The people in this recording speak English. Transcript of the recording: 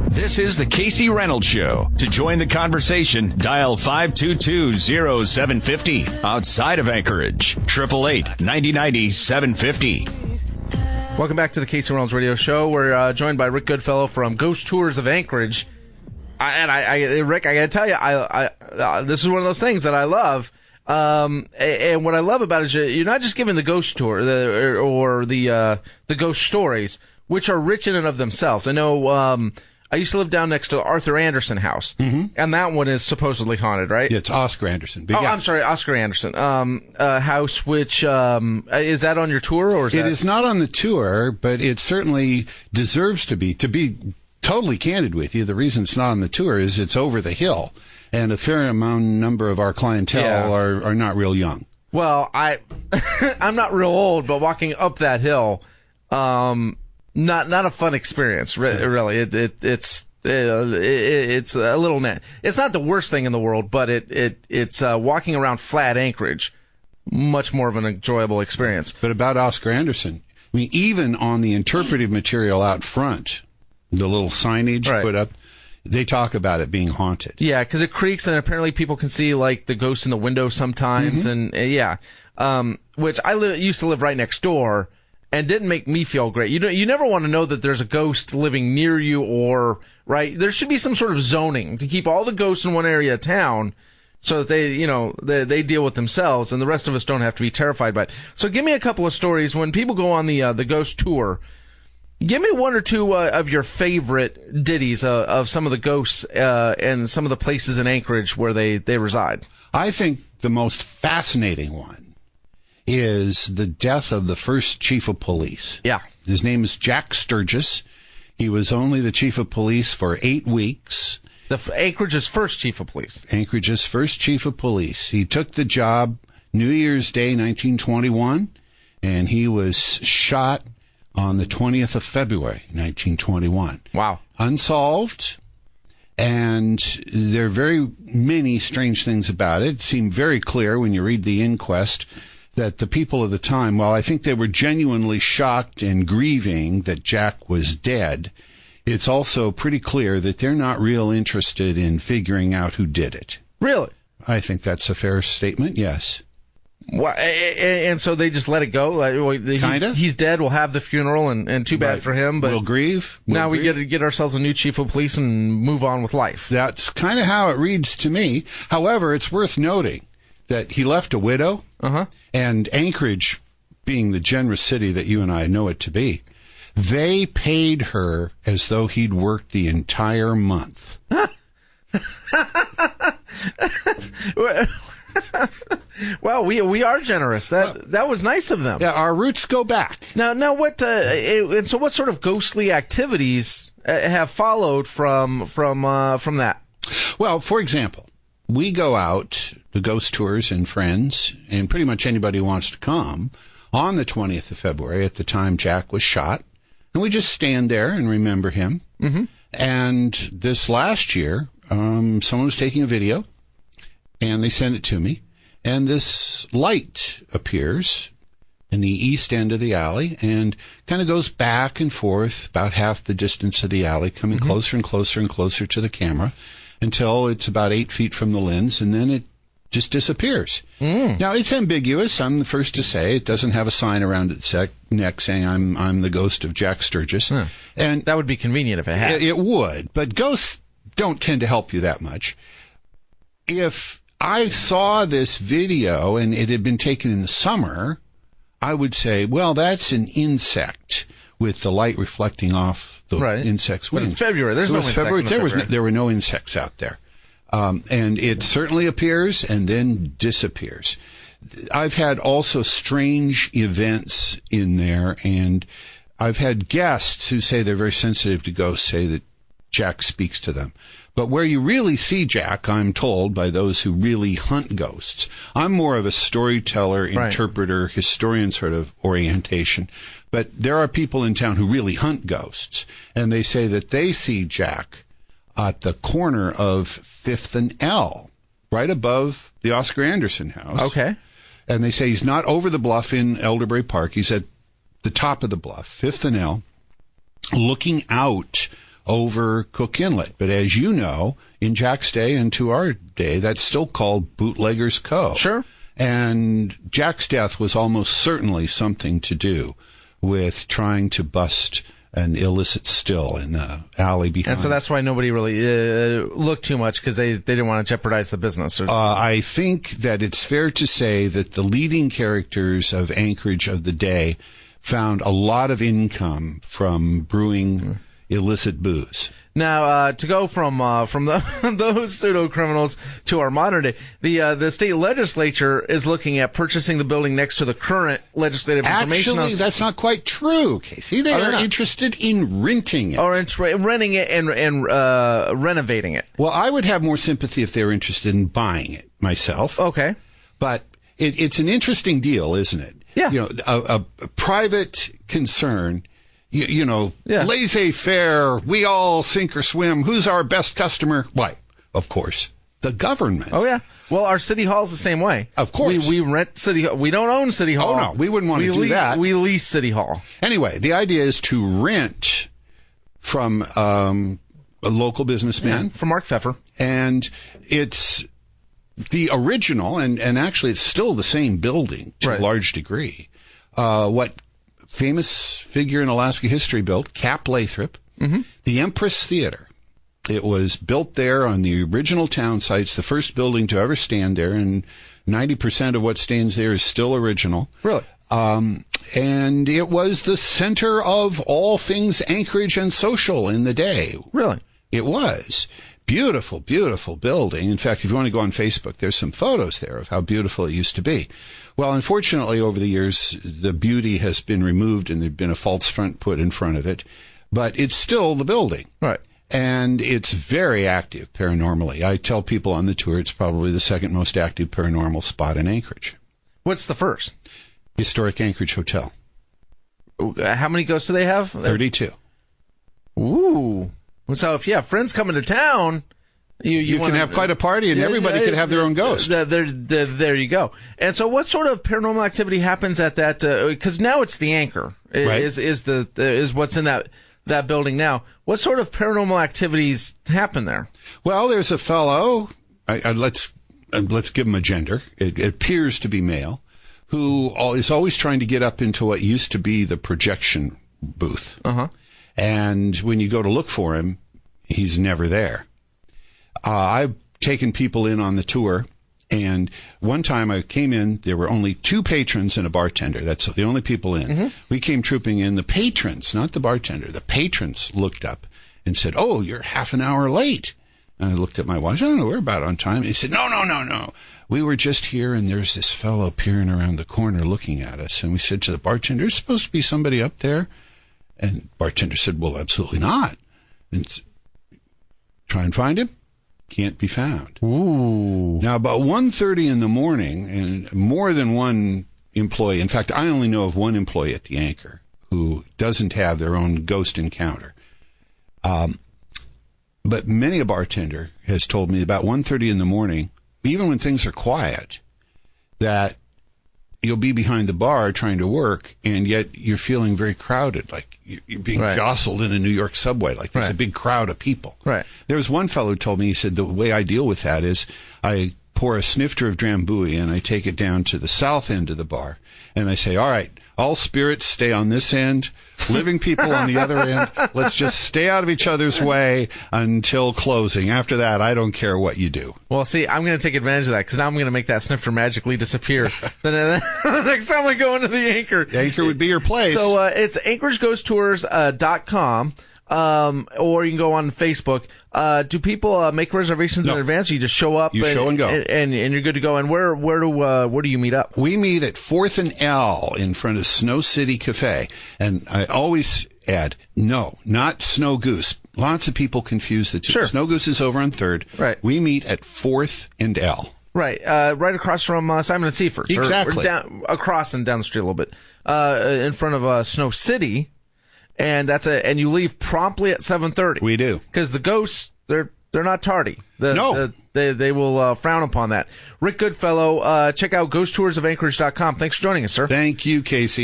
This is the Casey Reynolds Show. To join the conversation, dial 522-0750. Outside of Anchorage, 888-9090-750. Welcome back to the Casey Reynolds Radio Show. We're joined by Rick Goodfellow from Ghost Tours of Anchorage. Rick, I got to tell you, this is one of those things that I love. And what I love about it is you're not just giving the ghost tour or the ghost stories, which are rich in and of themselves. I know I used to live down next to the Arthur Anderson house, and that one is supposedly haunted, right? Yeah, it's Oscar Anderson. But I'm sorry, Oscar Anderson house, which is that on your tour, or is it is not on the tour, but it certainly deserves to be. To be totally candid with you, the reason it's not on the tour is it's over the hill, and a fair number of our clientele are not real young. Well, I'm not real old, but walking up that hill, not a fun experience. Really, it's a little net. It's not the worst thing in the world, but it's walking around flat Anchorage, much more of an enjoyable experience. But about Oscar Anderson, I mean, even on the interpretive material out front, the little signage put up, they talk about it being haunted. Yeah, because it creaks, and apparently people can see like the ghosts in the window sometimes, and which I used to live right next door, and didn't make me feel great. You never want to know that there's a ghost living near you, or there should be some sort of zoning to keep all the ghosts in one area of town, so that they deal with themselves, and the rest of us don't have to be terrified by it. So give me a couple of stories when people go on the ghost tour. Give me one or two of your favorite ditties of some of the ghosts and some of the places in Anchorage where they reside. I think the most fascinating one is the death of the first chief of police. Yeah. His name is Jack Sturgis. He was only the chief of police for 8 weeks. Anchorage's first chief of police. Anchorage's first chief of police. He took the job New Year's Day, 1921, and he was shot on the 20th of February, 1921. Wow. Unsolved, and there are very many strange things about it. It seemed very clear when you read the inquest that the people of the time, while I think they were genuinely shocked and grieving that Jack was dead, it's also pretty clear that they're not real interested in figuring out who did it. Really? I think that's a fair statement, yes. Well, and so they just let it go? Kind of. He's dead, we'll have the funeral, and too bad for him. But we'll grieve. We get to get ourselves a new chief of police and move on with life. That's kind of how it reads to me. However, it's worth noting that he left a widow, and Anchorage, being the generous city that you and I know it to be, they paid her as though he'd worked the entire month. Well, we are generous. That was nice of them. Yeah, our roots go back. Now what? And so, what sort of ghostly activities have followed from that? Well, for example, we go out to ghost tours and friends, and pretty much anybody who wants to come on the 20th of February at the time Jack was shot, and we just stand there and remember him. Mm-hmm. And this last year, someone was taking a video, and they sent it to me. And this light appears in the east end of the alley and kind of goes back and forth about half the distance of the alley, coming closer and closer and closer to the camera until it's about 8 feet from the lens, and then it just disappears. Now, it's ambiguous. I'm the first to say it doesn't have a sign around its neck saying I'm the ghost of Jack Sturgis. And that would be convenient if it had. It would, but ghosts don't tend to help you that much. If I saw this video and it had been taken in the summer, I would say, well, that's an insect with the light reflecting off the insect's wings. But it's February. There's no insects in February. There were no insects out there. And it certainly appears and then disappears. I've had also strange events in there, and I've had guests who say they're very sensitive to ghosts, say that Jack speaks to them. But where you really see Jack, I'm told by those who really hunt ghosts, I'm more of a storyteller, interpreter, historian sort of orientation. But there are people in town who really hunt ghosts, and they say that they see Jack at the corner of 5th and L, right above the Oscar Anderson house. Okay. And they say he's not over the bluff in Elderberry Park. He's at the top of the bluff, 5th and L. looking out over Cook Inlet. But as you know, in Jack's day and to our day, that's still called Bootleggers Cove. Sure. And Jack's death was almost certainly something to do with trying to bust an illicit still in the alley behind. And so that's why nobody really looked too much, because they didn't want to jeopardize the business. I think that it's fair to say that the leading characters of Anchorage of the day found a lot of income from brewing illicit booze. Now, to go from those pseudo criminals to our modern day, the state legislature is looking at purchasing the building next to the current legislative information. Actually, that's not quite true, Casey. They are interested in renting it, or renting it and renovating it. Well, I would have more sympathy if they were interested in buying it myself. Okay, but it's an interesting deal, isn't it? Yeah, a private concern. Laissez-faire, we all sink or swim. Who's our best customer? Why, of course, the government. Oh, yeah. Well, our city hall's the same way. Of course. We rent City Hall. We don't own City Hall. Oh, no, we wouldn't want to do that. We lease City Hall. Anyway, the idea is to rent from a local businessman. From Mark Pfeffer. And it's the original, and actually it's still the same building to a large degree. What famous figure in Alaska history built, Cap Lathrop, the Empress Theater. It was built there on the original town sites, the first building to ever stand there, and 90% of what stands there is still original. Really? And it was the center of all things Anchorage and social in the day. Really? It was. Beautiful, beautiful building. In fact, if you want to go on Facebook, there's some photos there of how beautiful it used to be. Well, unfortunately, over the years, the beauty has been removed and there's been a false front put in front of it. But it's still the building. Right. And it's very active paranormally. I tell people on the tour it's probably the second most active paranormal spot in Anchorage. What's the first? Historic Anchorage Hotel. How many ghosts do they have? 32. Ooh. So if you have friends coming to town, you can have quite a party, and everybody could have their own ghost. There you go. And so, what sort of paranormal activity happens at that? Because now it's the Anchor. Right. Is what's in that building now. What sort of paranormal activities happen there? Well, there's a fellow. Let's give him a gender. It appears to be male, who is always trying to get up into what used to be the projection booth. And when you go to look for him, he's never there. I've taken people in on the tour, and one time I came in, there were only 2 patrons and a bartender. That's the only people in. We came trooping in. The patrons, not the bartender, the patrons looked up and said, "Oh, you're half an hour late." And I looked at my watch. I don't know, we're about on time. And he said, No. We were just here, and there's this fellow peering around the corner looking at us. And we said to the bartender, "There's supposed to be somebody up there." And bartender said, "Well, absolutely not." And try and find him. Can't be found. Ooh. Now, about 1:30 in the morning, and more than one employee, in fact, I only know of one employee at the Anchor who doesn't have their own ghost encounter. But many a bartender has told me about 1:30 in the morning, even when things are quiet, that you'll be behind the bar trying to work, and yet you're feeling very crowded, like you're being jostled in a New York subway, like there's a big crowd of people. Right. There was one fellow who told me, he said, the way I deal with that is I pour a snifter of Drambuie and I take it down to the south end of the bar, and I say, "All right, all spirits stay on this end, living people on the other end. Let's just stay out of each other's way until closing. After that, I don't care what you do." Well, see, I'm going to take advantage of that, because now I'm going to make that snifter magically disappear. Then the next time I go into the Anchor. The Anchor would be your place. So it's AnchorageGhostTours.com. Or you can go on Facebook. Do people make reservations in advance? Or you just show up? You show and go, and you're good to go. And where do you meet up? We meet at 4th and L in front of Snow City Cafe. And I always add, no, not Snow Goose. Lots of people confuse the two. Sure. Snow Goose is over on 3rd. Right. We meet at 4th and L. Right, right across from Simon and Seaford. Exactly. Or down, across and down the street a little bit. In front of Snow City. And and you leave promptly at 7:30. We do, because the ghosts they're not tardy. No, they will frown upon that. Rick Goodfellow, check out ghosttoursofAnchorage.com. Thanks for joining us, sir. Thank you, Casey.